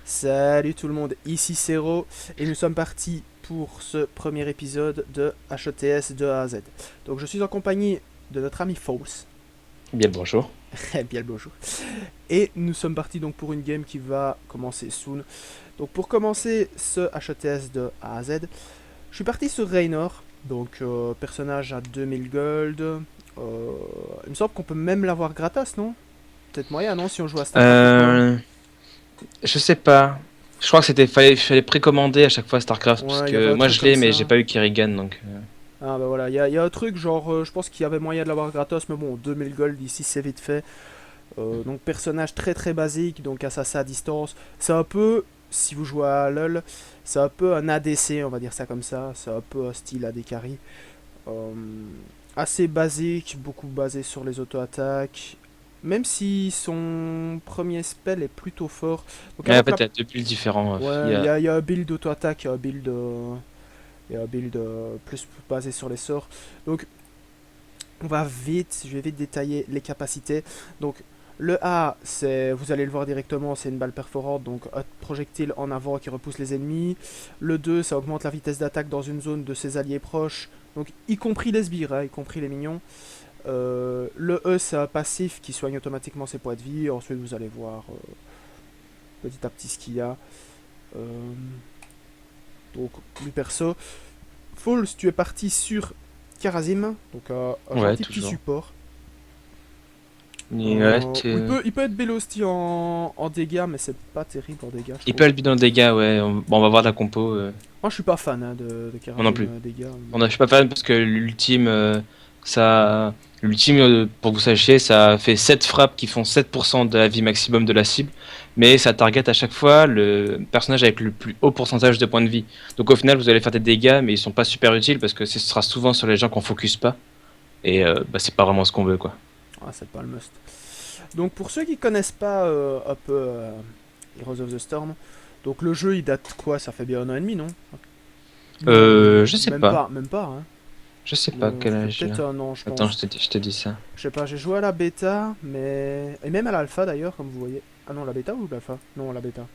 Salut tout le monde, ici Cero et nous sommes partis pour ce premier épisode de HETS de A à Z. Donc je suis en compagnie de notre ami Faust. Bien le bonjour. Eh bien le bonjour. Et nous sommes partis donc pour une game qui va commencer soon. Donc pour commencer ce HETS de A à Z, je suis parti sur Raynor, donc personnage à 2000 gold. Il me semble qu'on peut même l'avoir gratos, non? Peut-être moyen, non, si on joue à StarCraft ou quoi? Euh, je sais pas. Je crois que fallait précommander à chaque fois StarCraft parce Ouais, il y avait que un moi truc je comme l'ai mais j'ai ça. pas eu Kerrigan donc. Ah bah voilà, il y a un truc genre, je pense qu'il y avait moyen de l'avoir gratos, mais bon, 2000 gold ici c'est vite fait. Donc personnage très très basique, donc assassin à distance. C'est un peu, si vous jouez à LoL, c'est un peu un ADC, on va dire ça comme ça. C'est un peu un style AD carry. Euh, Assez basique, beaucoup basé sur les auto-attaques. Même si son premier spell est plutôt fort. Donc Mais avant en que fait la... il y a deux builds différents. Ouais, il y a un build auto-attaque, il y a un build plus basé sur les sorts. Donc on va vite, je vais vite détailler les capacités. Donc le A, c'est, vous allez le voir directement, c'est une balle perforante, donc un projectile en avant qui repousse les ennemis. Le 2, ça augmente la vitesse d'attaque dans une zone de ses alliés proches, donc y compris les sbires, hein, y compris les minions. Le E, c'est un passif qui soigne automatiquement ses points de vie. Ensuite, vous allez voir petit à petit ce qu'il y a. Euh, donc, lui perso. Falls, tu es parti sur Karazim, donc un Ouais, gentil petit toujours. support. Mais ouais, Où il peut être Belosti en dégâts, mais c'est pas terrible en dégâts, je il peut trouve. être dans le dégât, ouais. Bon, on va voir la compo. Moi, je suis pas fan hein, de Moi non Karazim plus. dégâts. Je suis pas fan parce que ça, l'ultime, pour que vous sachiez, ça fait 7 frappes qui font 7% de la vie maximum de la cible, mais ça target à chaque fois le personnage avec le plus haut pourcentage de points de vie. Donc au final, vous allez faire des dégâts, mais ils sont pas super utiles parce que ce sera souvent sur les gens qu'on focus pas, et bah, c'est pas vraiment ce qu'on veut, quoi. Ah, c'est pas le must. Donc, pour ceux qui connaissent pas un peu Heroes of the Storm, donc le jeu il date quoi? Ça fait bien un an et demi, non? Non, Je sais même pas. pas, même pas. Hein. Je sais pas quel Ça fait âge peut-être là. un an, je Attends, pense. je te dis ça. Je sais pas, j'ai joué à la bêta, mais. Et même à l'alpha d'ailleurs, comme vous voyez. Ah non, la bêta ou l'alpha? Non, la bêta.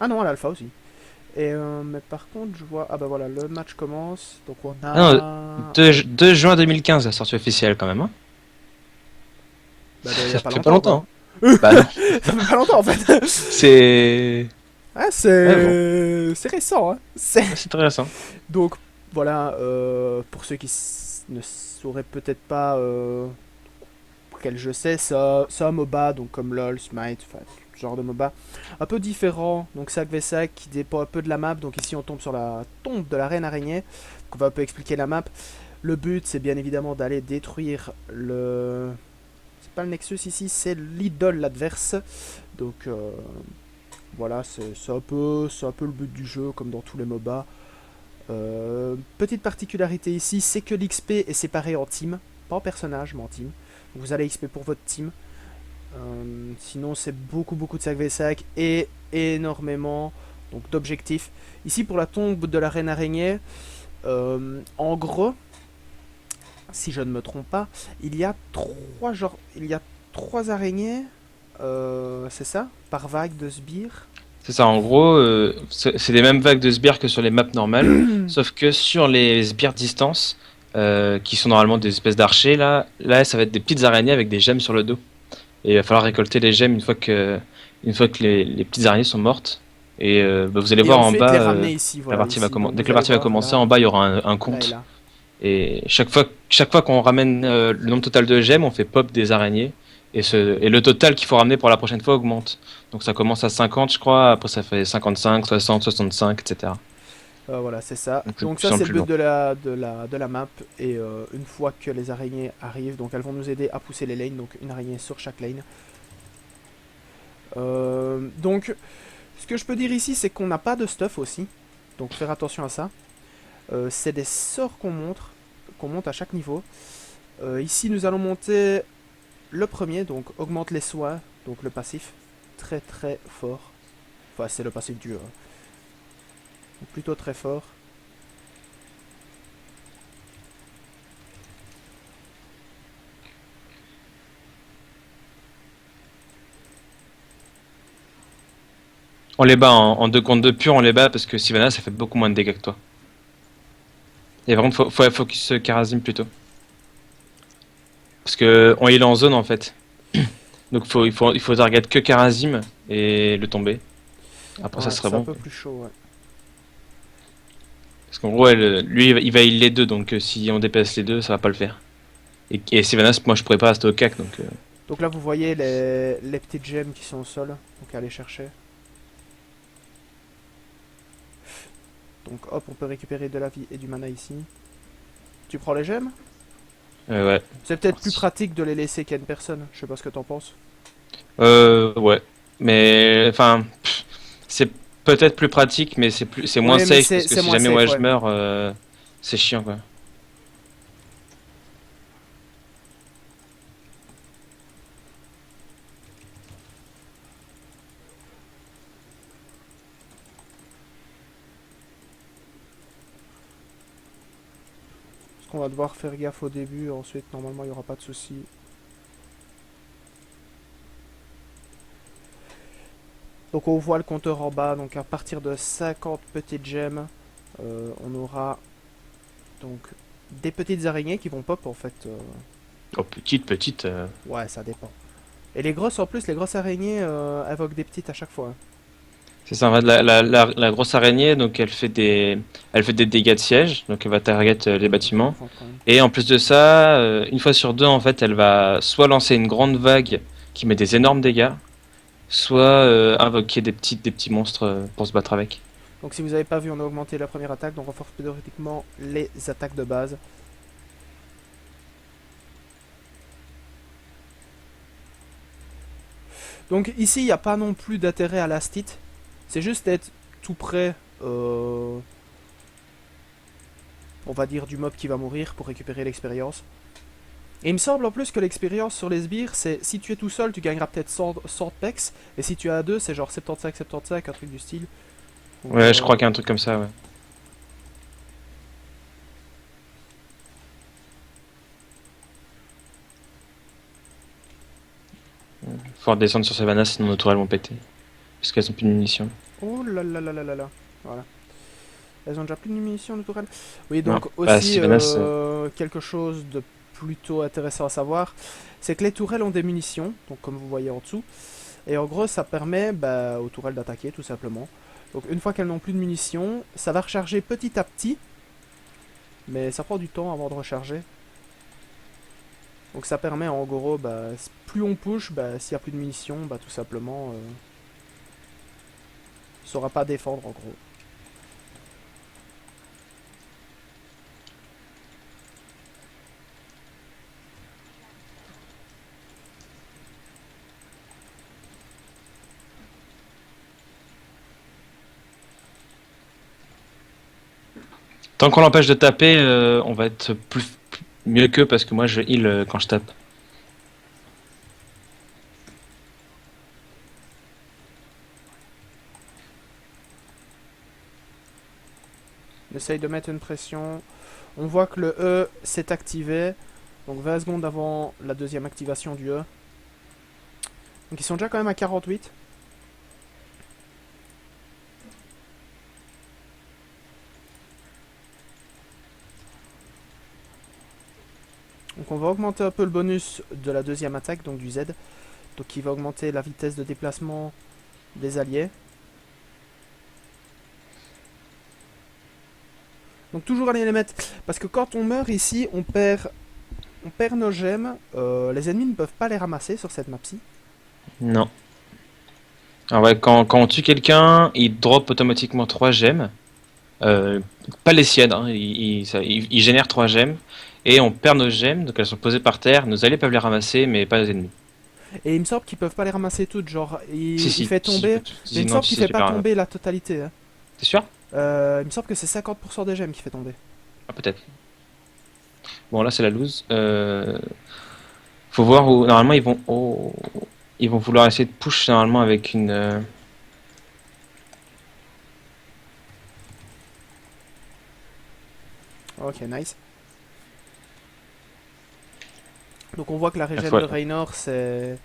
Ah non, à l'alpha aussi. Et mais par contre, je vois. Ah bah voilà, le match commence. Donc on Ah non, a. 2 juin 2015, la sortie officielle quand même, hein. Bah, il y Ça a pas fait pas longtemps quoi. longtemps, hein. Bah non. Ça fait pas longtemps en fait. C'est... Ah, Ouais, bon. c'est récent, hein. C'est... Ouais, c'est intéressant. Donc voilà, pour ceux qui ne sauraient peut-être pas quel jeu c'est un MOBA, donc comme LoL, Smite, enfin, ce genre de MOBA. Un peu différent, donc sac v sac qui dépend un peu de la map. Donc ici on tombe sur la tombe de la reine araignée. Donc on va un peu expliquer la map. Le but c'est bien évidemment d'aller détruire le... C'est pas le Nexus ici, c'est l'idole adverse. Donc voilà, c'est un peu le but du jeu, comme dans tous les MOBA. Petite particularité ici, c'est que l'XP est séparé en team, pas en personnage, mais en team. Donc vous allez XP pour votre team. Sinon, c'est beaucoup de sac v sac et énormément donc d'objectifs. Ici, pour la tombe de la reine araignée, en gros, si je ne me trompe pas, il y a trois araignées, c'est ça, par vague de sbires. C'est ça, en gros, c'est les mêmes vagues de sbires que sur les maps normales, sauf que sur les sbires distance, qui sont normalement des espèces d'archers, là, ça va être des petites araignées avec des gemmes sur le dos. Et il va falloir récolter les gemmes une fois que les petites araignées sont mortes. Et bah, vous allez Et voir en ensuite les bas, ramener ici, la voilà, partie va ici. Donc dès que vous la allez partie va voir commencer, en là, bas, il y aura un là et compte. là. Et chaque fois qu'on ramène le nombre total de gemmes, on fait pop des araignées. Et le total qu'il faut ramener pour la prochaine fois augmente. Donc ça commence à 50, je crois. Après, ça fait 55, 60, 65, etc. Voilà, c'est ça. Donc c'est de Donc plus ça, en c'est le plus but long. de la map. Et une fois que les araignées arrivent, donc elles vont nous aider à pousser les lanes. Donc une araignée sur chaque lane. Donc, ce que je peux dire ici, c'est qu'on n'a pas de stuff aussi. Donc faire attention à ça. C'est des sorts qu'on monte à chaque niveau. Ici, nous allons monter le premier, donc augmente les soins, donc le passif. Très très fort. Enfin, c'est le passif dur. Donc plutôt très fort. On les bat en 2 contre 2 pur, on les bat parce que Sylvanas ça fait beaucoup moins de dégâts que toi. Et par contre, faut focus Karazim plutôt. Parce que on heal en zone en fait. Donc il faut target que Karazim et le tomber. Après ça Ouais, serait c'est un bon. peu plus chaud, ouais. Parce qu'en gros, lui il va heal les deux, donc si on dépasse les deux, ça va pas le faire. Et Sylvanas, moi je pourrais pas rester au cac, donc Donc là, vous voyez les petites gemmes qui sont au sol, donc à aller chercher. Donc hop, on peut récupérer de la vie et du mana ici. Tu prends les gemmes? ouais. C'est peut-être plus pratique de les laisser qu'à une personne, je sais pas ce que t'en penses. Ouais. Mais enfin, c'est peut-être plus pratique, mais c'est moins Oui, mais safe parce que c'est si moins jamais safe, moi je ouais. meurs, c'est chiant quoi. Parce qu'on va devoir faire gaffe au début, ensuite normalement il n'y aura pas de souci. Donc on voit le compteur en bas, donc à partir de 50 petites gemmes, on aura donc des petites araignées qui vont pop en fait. Oh petite. Ouais, ça dépend. Et les grosses en plus, les grosses araignées invoquent des petites à chaque fois, hein. C'est ça, en fait, la grosse araignée, donc elle fait des dégâts de siège, donc elle va target les bâtiments. Enfin, quand même. Et en plus de ça, une fois sur deux, en fait, elle va soit lancer une grande vague qui met des énormes dégâts, soit invoquer des petits monstres pour se battre avec. Donc si vous n'avez pas vu, on a augmenté la première attaque, donc on renforce périodiquement les attaques de base. Donc ici, il n'y a pas non plus d'intérêt à l'astite. C'est juste être tout près, on va dire, du mob qui va mourir pour récupérer l'expérience. Et il me semble en plus que l'expérience sur les sbires, c'est si tu es tout seul, tu gagneras peut-être 100 pex. Et si tu es à deux, c'est genre 75-75, un truc du style. Donc, Ouais, je crois qu'il y a un truc comme ça, ouais. Faut redescendre sur Savannah, sinon nos tourelles vont péter. Parce qu'elles ont plus de munitions. oh là là là là là là. Voilà. Elles ont déjà plus de munitions de tourelle. Oui, Non, donc bah aussi Savannah, quelque chose de plutôt intéressant à savoir, c'est que les tourelles ont des munitions, donc comme vous voyez en dessous. Et en gros, ça permet bah, aux tourelles d'attaquer tout simplement. Donc une fois qu'elles n'ont plus de munitions, ça va recharger petit à petit. Mais ça prend du temps avant de recharger. Donc ça permet en gros, bah, plus on push, bah, s'il n'y a plus de munitions, bah, tout simplement, ne saura pas défendre en gros. tant qu'on l'empêche de taper, on va être mieux qu'eux parce que moi je heal quand je tape. On essaye de mettre une pression. On voit que le E s'est activé. Donc 20 secondes avant la deuxième activation du E. Donc ils sont déjà quand même à 48. Donc on va augmenter un peu le bonus de la deuxième attaque, donc du Z. Donc qui va augmenter la vitesse de déplacement des alliés. Donc toujours aller les mettre. Parce que quand on meurt ici, on perd nos gemmes. Les ennemis ne peuvent pas les ramasser sur cette map-ci. Non. Alors ouais, quand on tue quelqu'un, il drop automatiquement 3 gemmes. Pas les siennes, hein. Il génère 3 gemmes. Et on perd nos gemmes, donc elles sont posées par terre. Nos alliés peuvent les ramasser, mais pas les ennemis. Et il me semble qu'ils peuvent pas les ramasser toutes. Genre, Si, il si, fait si, tomber. Mais il me non, semble tu qu'il sais, fait j'ai pas pas. tomber la totalité, hein. T'es sûr? Il me semble que c'est 50% des gemmes qui fait tomber. Ah, peut-être. Bon, là, c'est la loose. Faut voir où. Normalement, ils vont. Oh, ils vont vouloir essayer de push normalement avec une. Ok, nice. Donc on voit que la régène fois. de Raynor, c'est...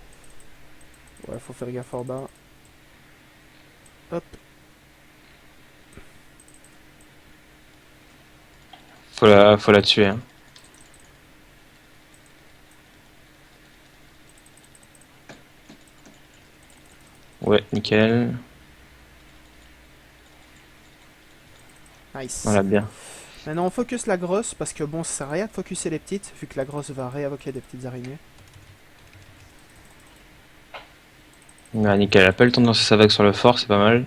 Ouais, faut faire gaffe en bas. Hop. Faut la tuer. Hein. Ouais, nickel. Nice. Voilà, bien. Maintenant, on focus la grosse parce que bon, ça sert à rien de focuser les petites vu que la grosse va réinvoquer des petites araignées. Ouais, nickel. Elle a pas eu le temps de lancer sa vague sur le fort, c'est pas mal.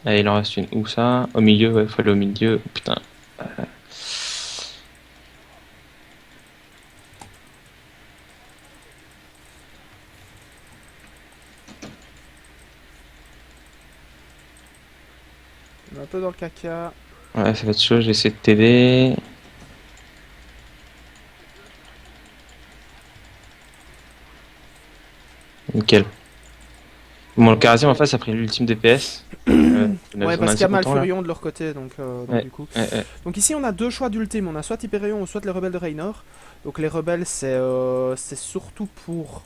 Allez, il en reste une. Où ça? Au milieu, ouais, faut aller au milieu. Putain. On est un peu dans le caca. Ouais, ça va être chaud, je vais essayer de t'aider. Nickel. Bon, le Karasim en Ok. face a pris l'ultime DPS. Ouais, On est parce qu'il y assez a content là. Malfurion de leur côté, donc Ouais, du coup. ouais, ouais. Donc ici, on a deux choix d'ultime. On a soit Hyperion ou soit les rebelles de Raynor. Donc les rebelles, c'est surtout pour,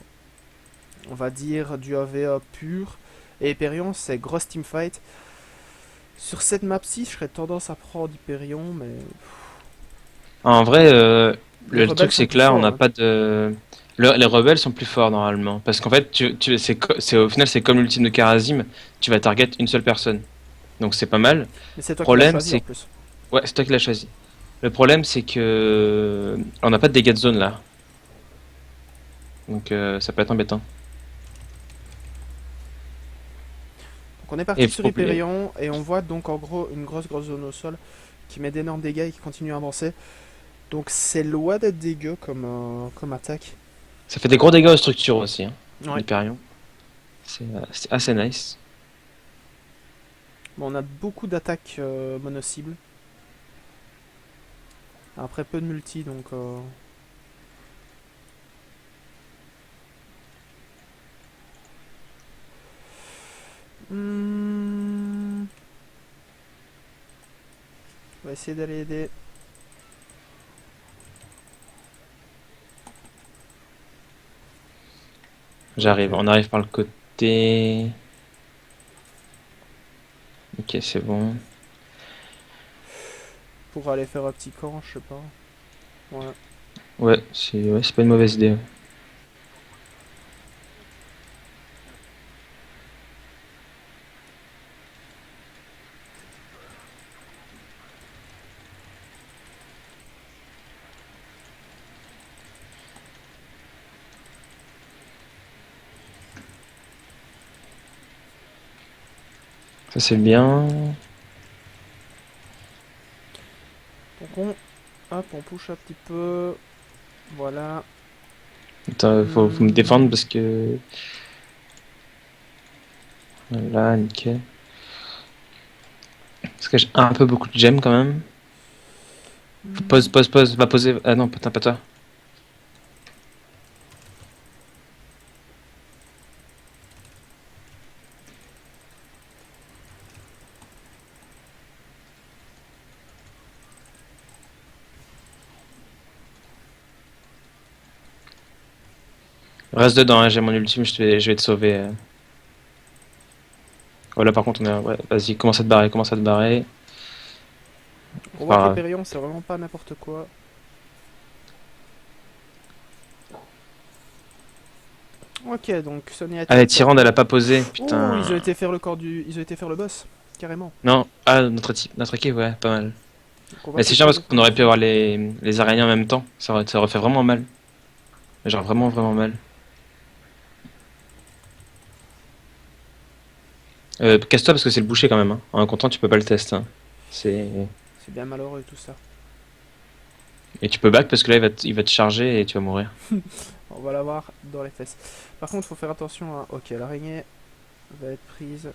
on va dire, du AVA pur. Et Hyperion, c'est grosse teamfight. Sur cette map-ci, je serais tendance à prendre Hyperion, mais En vrai, les le rebelles truc sont c'est que plus là, on forts. n'a Hein. pas de. Les rebelles sont plus forts normalement. Parce qu'en fait, au final, c'est comme l'ultime de Karazim. Tu vas target une seule personne. Donc c'est pas mal. Mais c'est toi qui l'as Problème, choisi en c'est. plus. Ouais, c'est toi qui l'as choisi. Le problème, c'est que. On n'a pas de dégâts de zone là. Donc ça peut être embêtant. Donc on est Et parti sur problème. Hyperion et on voit donc en gros une grosse zone au sol qui met d'énormes dégâts et qui continue à avancer. Donc c'est loin d'être dégueu comme attaque. Ça fait des gros dégâts aux structures aussi, hein, Ouais. l'Hyperion. C'est assez nice. Bon, on a beaucoup d'attaques mono-cibles. Après peu de multi donc... On va essayer d'aller aider. Ok. J'arrive, on arrive par le côté. Ok, c'est bon. Pour aller faire un petit camp, je sais pas. Ouais. Ouais, c'est pas une mauvaise idée. Ça c'est bien. Donc on push un petit peu. Voilà. Attends, faut me défendre Hmm, parce que. Voilà, nickel. Parce que j'ai un peu beaucoup de gemmes quand même. hmm. Pause, va poser. Ah non, putain, pas toi. Reste dedans, hein, j'ai mon ultime, je vais te sauver. Voilà, par contre, on est. Ouais, vas-y, commence à te barrer, commence à te barrer. On C'est voit pas que grave. l'Hyperion c'est vraiment pas n'importe quoi. Ok, donc Sonia est Ah, la au top. Tyrande, elle a pas posé. Oh, ils ont Putain. été faire le corps du. Ils ont été faire le boss. Carrément. Non, ah, notre équipe, ouais, pas mal. Donc on va Mais c'est peut-être chiant parce sauver qu'on aurait pu Connexion. avoir les araignées en même temps. Ça aurait fait vraiment mal. Genre vraiment, vraiment mal. Casse-toi parce que c'est le boucher quand même. Hein. En un contre tu peux pas le test. Hein. C'est... C'est bien malheureux tout ça. Et tu peux back parce que là il va te charger et tu vas mourir. On va l'avoir dans les fesses. Par contre, faut faire attention à. Ok, l'araignée va être prise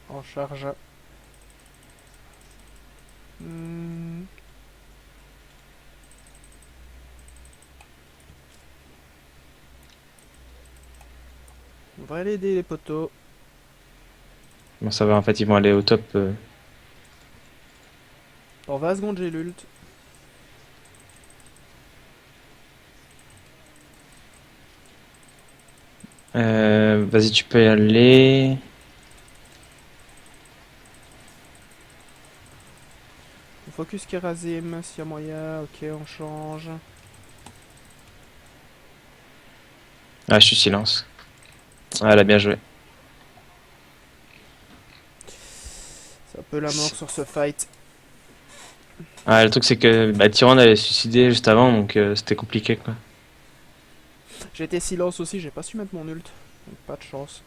en charge. Hmm, On va aller aider les poteaux. Bon ça va en fait ils vont aller au top. Dans 20 secondes, j'ai l'ult. Vas-y, tu peux y aller. On focus Kerazim, s'il y a moyen. Ok, on change. Ah, je suis silence. Ah, elle a bien joué. C'est un peu la mort sur ce fight. Ah, le truc, c'est que bah, Tyrande elle est suicidée juste avant, donc c'était compliqué, quoi. J'ai été silence aussi, j'ai pas su mettre mon ult. Donc pas de chance.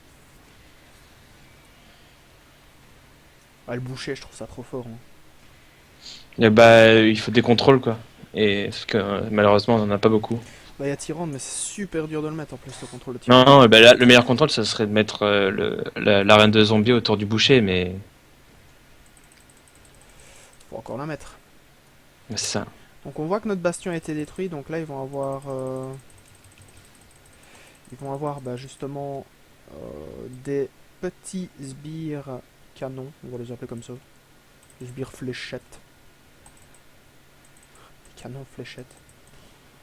Ah, le boucher, je trouve ça trop fort. Hein. Et bah, il faut des contrôles, quoi. Et parce que malheureusement, on en a pas beaucoup. Bah, il y a Tyrande, mais c'est super dur de le mettre en plus, le contrôle de Non, Tyrande. non, bah, là, le meilleur contrôle, ça serait de mettre l'arène de zombies autour du boucher, Faut encore la mettre. mais c'est ça. Donc on voit que notre bastion a été détruit, donc là ils vont avoir bah, justement des petits sbires canons, on va les appeler comme ça. Des sbires fléchettes. Des canons fléchettes.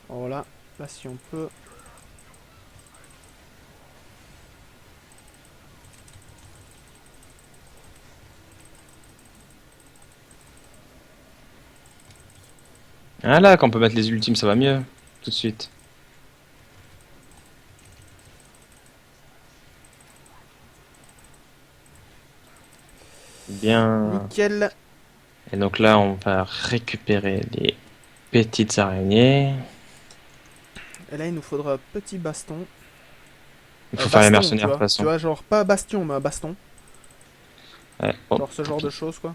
Voilà, là si on peut. Ah là, quand on peut mettre les ultimes, ça va mieux. Tout de suite. Bien. Nickel. Et donc là, on va récupérer les petites araignées. Et là il nous faudra un petit baston. Il faut faire les Baston, mercenaires de toute tu façon. vois, genre pas bastion, mais un baston. Ouais. Oh, Genre ce tant genre de pis. choses quoi.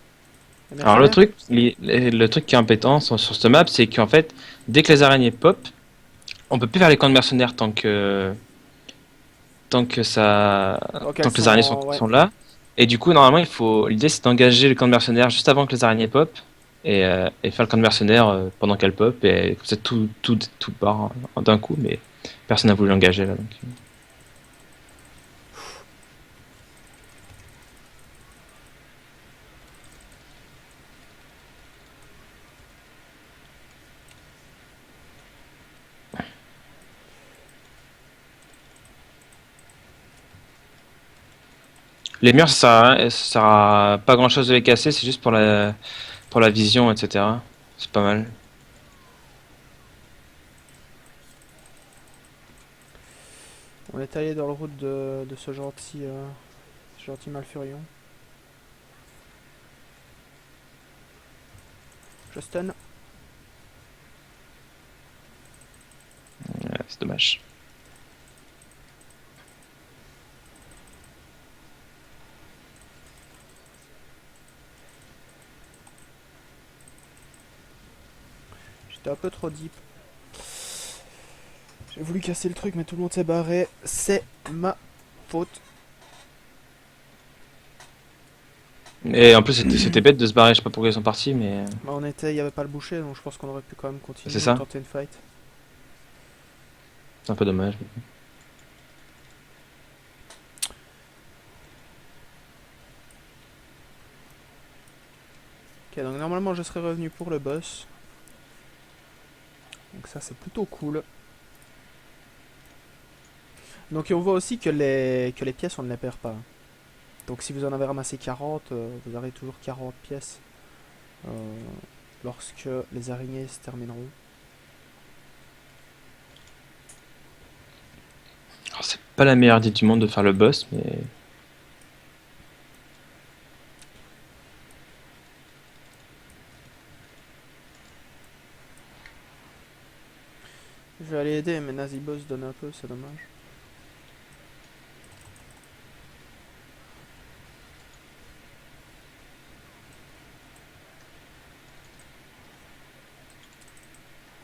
Les Alors le mercenaires. truc, le truc qui est embêtant sur cette map, c'est qu'en fait, dès que les araignées pop, on peut plus faire les camps de mercenaires Donc elles tant que les araignées sont. Ouais. sont là. Et du coup, normalement, l'idée c'est d'engager le camp de mercenaires juste avant que les araignées pop et faire le camp de mercenaires pendant qu'elles pop et comme ça tout part d'un coup, mais personne n'a voulu l'engager là. Donc. Les murs, ça sert à pas grand chose de les casser, c'est juste pour la vision, etc. C'est pas mal. On est allé dans le route de ce gentil Malfurion. Je stun. Ouais, c'est dommage. J'étais un peu trop deep. J'ai voulu casser le truc, mais tout le monde s'est barré. C'est ma faute. Et en plus, c'était bête de se barrer, je sais pas pourquoi ils sont partis, mais Bah, il y avait pas le boucher, donc je pense qu'on aurait pu quand même c'est continuer ou ça. tenter une fight. C'est un peu dommage. Ok, donc normalement je serais revenu pour le boss. Donc ça c'est plutôt cool. Donc et on voit aussi que les pièces on ne les perd pas. Donc si vous en avez ramassé 40, vous aurez toujours 40 pièces euh, lorsque les araignées se termineront. Alors, c'est pas la meilleure idée du monde de faire le boss, mais Je vais aller aider, mais Nazi Boss donne un peu, c'est dommage.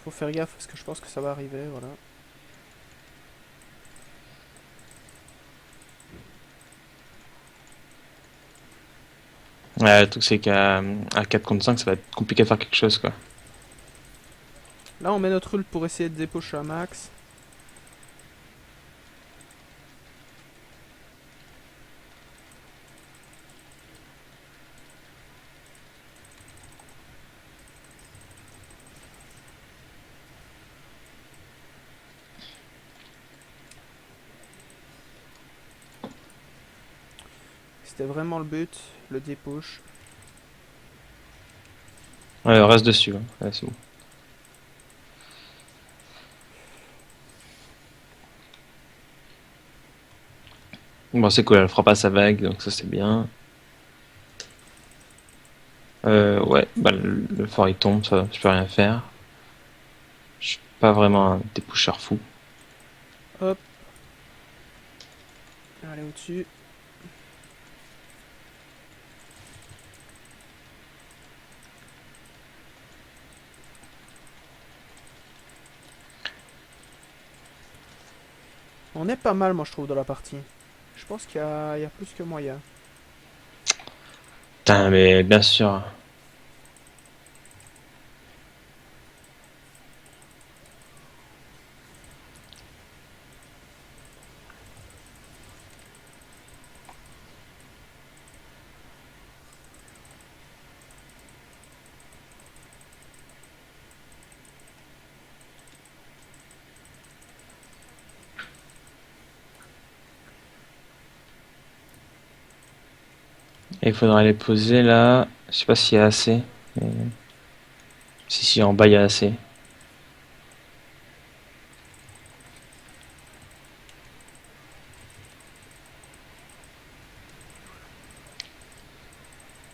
Faut faire gaffe parce que je pense que ça va arriver, voilà. ouais, le truc c'est qu'à 4 contre 5, ça va être compliqué de faire quelque chose quoi. Là on met notre ult pour essayer de dépocher un max. c'était vraiment le but, le dépush. Ouais, reste dessus. Hein. Ouais, c'est bon. Bon, c'est cool, elle fera pas sa vague, donc ça c'est bien. Ouais, bah le fort il tombe, ça, je peux rien faire. Je suis pas vraiment un dépoucheur fou. Hop, allez au-dessus. On est pas mal, moi je trouve, dans la partie. Je pense il y a plus que moyen. Putain, mais bien sûr. Et il faudra les poser là. Je sais pas s'il y a assez. Mais... si, en bas il y a assez.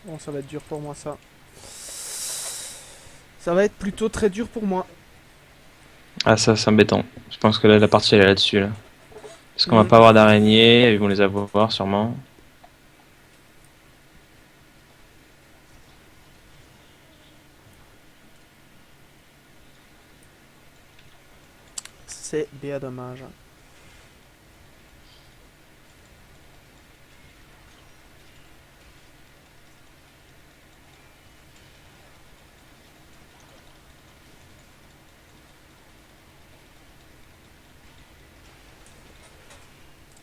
Bon, ça va être dur pour moi ça. Ça va être plutôt très dur pour moi. Ah, ça c'est embêtant. Je pense que là, la partie elle est là-dessus là. Parce qu'on va Hmm. pas avoir d'araignées, ils vont les avoir sûrement. C'est bien dommage.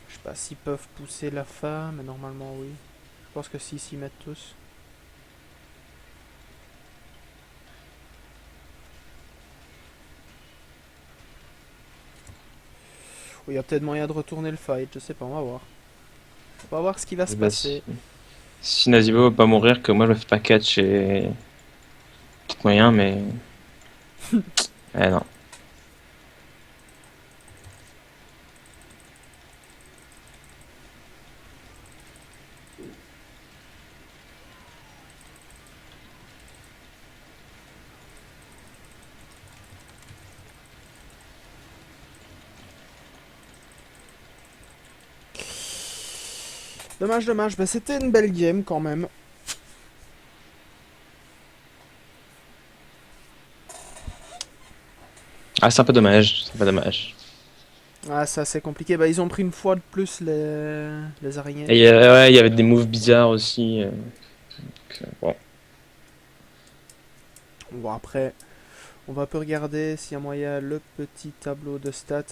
Je sais pas s'ils peuvent pousser la femme, mais normalement oui. Je pense que si, s'y mettent tous. Oui, il y a peut-être moyen de retourner le fight, je sais pas, on va voir. On va voir ce qui va se Bah, passer. si Nazibo va pas mourir, que moi je le fais pas catch et peut-être moyen, mais. Eh non. Dommage, dommage. Bah, c'était une belle game quand même. Ah, c'est un peu dommage. C'est pas dommage. Ah, ça c'est compliqué. Bah, ils ont pris une fois de plus les araignées. Et ouais, il y avait des moves bizarres aussi. Bon. Bon, après, on va un peu regarder s'il y a moyen le petit tableau de stats.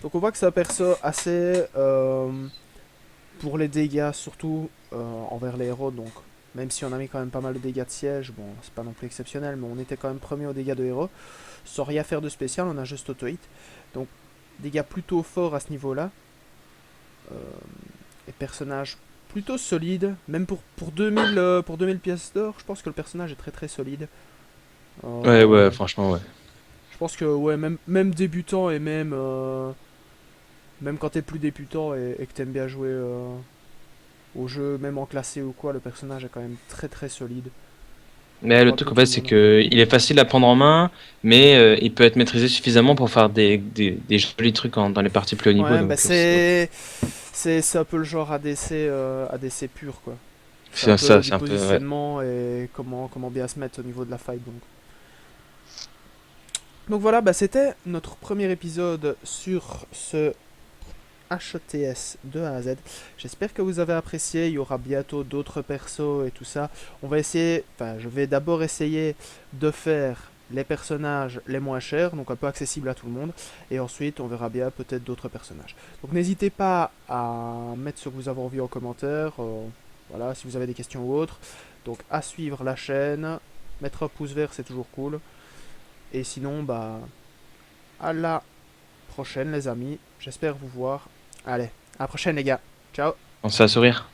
Donc, on voit que c'est un perso assez. Pour les dégâts, surtout envers les héros. Donc, même si on a mis quand même pas mal de dégâts de siège, bon, c'est pas non plus exceptionnel, mais on était quand même premier aux dégâts de héros. Sans rien faire de spécial, on a juste auto-hit. Donc, dégâts plutôt forts à ce niveau-là. Euh, et personnage plutôt solide. Même pour 2000 pièces d'or, je pense que le personnage est très très solide. Ouais, ouais, Euh, franchement, ouais. je pense que ouais, même débutant et même quand t'es plus débutant et que t'aimes bien jouer au jeu, même en classé ou quoi, le personnage est quand même très très solide. Mais Pour le un peu truc en tout fait, le c'est monde. que il est facile à prendre en main, mais il peut être maîtrisé suffisamment pour faire des jolis trucs dans les parties plus haut niveau. Ouais, bah Donc c'est c'est un peu le genre ADC pur quoi. C'est un c'est peu ça, du c'est un peu. Ouais. positionnement et comment bien se mettre au niveau de la fight donc voilà, bah c'était notre premier épisode sur ce HTS de A à Z. J'espère que vous avez apprécié. Il y aura bientôt d'autres persos et tout ça. On va essayer, enfin, je vais d'abord essayer de faire les personnages les moins chers, donc un peu accessibles à tout le monde. Et ensuite, on verra bien peut-être d'autres personnages. Donc n'hésitez pas à mettre ce que vous avez envie en commentaire. Voilà, si vous avez des questions ou autres. Donc à suivre la chaîne. Mettre un pouce vert, c'est toujours cool. Et sinon, bah, à la prochaine, les amis. J'espère vous voir. Allez, à la prochaine, les gars. Ciao. Pensez à sourire.